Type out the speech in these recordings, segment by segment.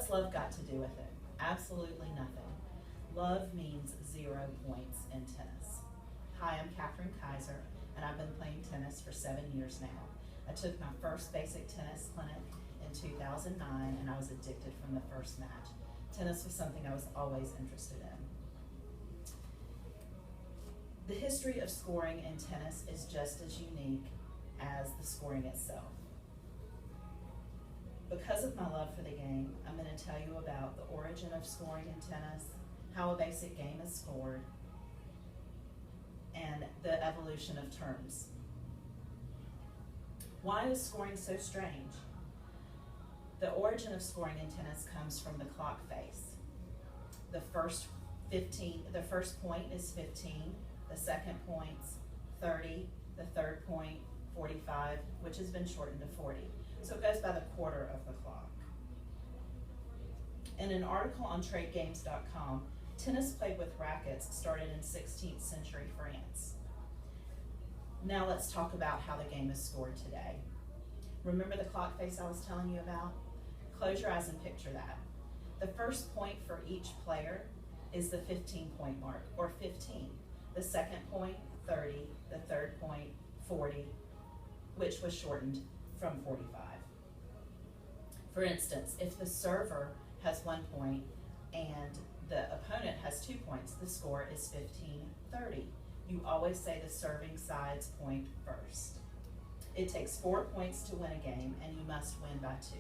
What's love got to do with it? Absolutely nothing. Love means 0 points in tennis. Hi, I'm Catherine Kaiser, and I've been playing tennis for 7 years now. I took my first basic tennis clinic in 2009, and I was addicted from the first match. Tennis was something I was always interested in. The history of scoring in tennis is just as unique as the scoring itself. Because of my love for the game, I'm going to tell you about the origin of scoring in tennis, how a basic game is scored, and the evolution of terms. Why is scoring so strange? The origin of scoring in tennis comes from the clock face. The first point is 15, the second point's 30, the third point 45, which has been shortened to 40. So it goes by the quarter of the clock. In an article on TradeGames.com, tennis played with rackets started in 16th century France. Now let's talk about how the game is scored today. Remember the clock face I was telling you about? Close your eyes and picture that. The first point for each player is the 15-point mark, or 15. The second point, 30. The third point, 40, which was shortened from 45. For instance, if the server has 1 point and the opponent has 2 points, the score is 15-30. You always say the serving side's point first. It takes 4 points to win a game, and you must win by 2.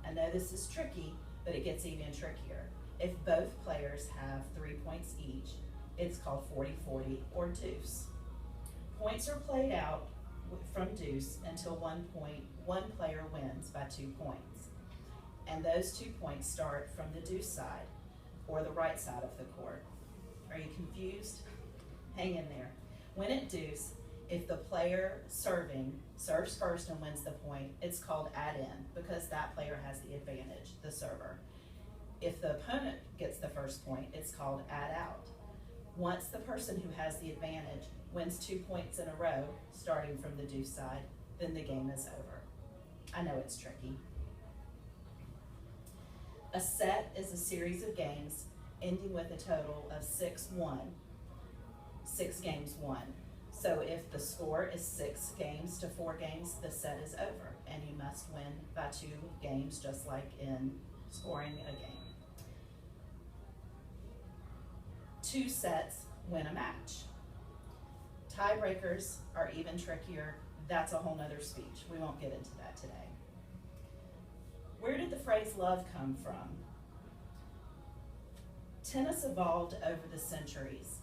I know this is tricky, but it gets even trickier. If both players have 3 points each, it's called 40-40 or deuce. Points are played out from deuce until one player wins by 2 points. And those 2 points start from the deuce side, or the right side of the court. Are you confused? Hang in there. When at deuce, if the player serving serves first and wins the point, it's called add-in, because that player has the advantage, the server. If the opponent gets the first point, it's called add-out. Once the person who has the advantage wins 2 points in a row, starting from the deuce side, then the game is over. I know it's tricky. A set is a series of games ending with a total of 6-1, 6 games won. So if the score is 6 games to 4 games, the set is over, and you must win by 2 games, just like in scoring a game. 2 sets win a match. Tiebreakers are even trickier. That's a whole nother speech. We won't get into that today. Where did the phrase love come from? Tennis evolved over the centuries,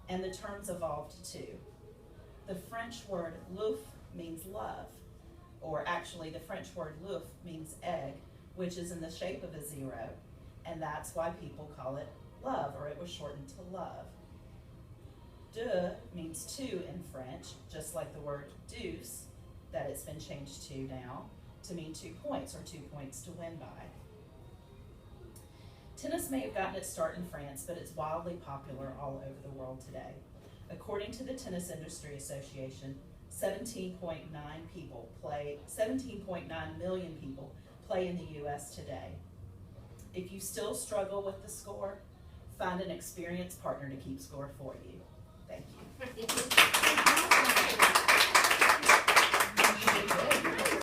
and the terms evolved too. The French word "louf" means love, or actually the French word "louf" means egg, which is in the shape of a 0, and that's why people call it love, or it was shortened to love. Deux means 2 in French, just like the word deuce, that it's been changed to now, to mean 2 points, or 2 points to win by. Tennis may have gotten its start in France, but it's wildly popular all over the world today. According to the Tennis Industry Association, 17.9 million people play in the US today. If you still struggle with the score, find an experienced partner to keep score for you. Thank you.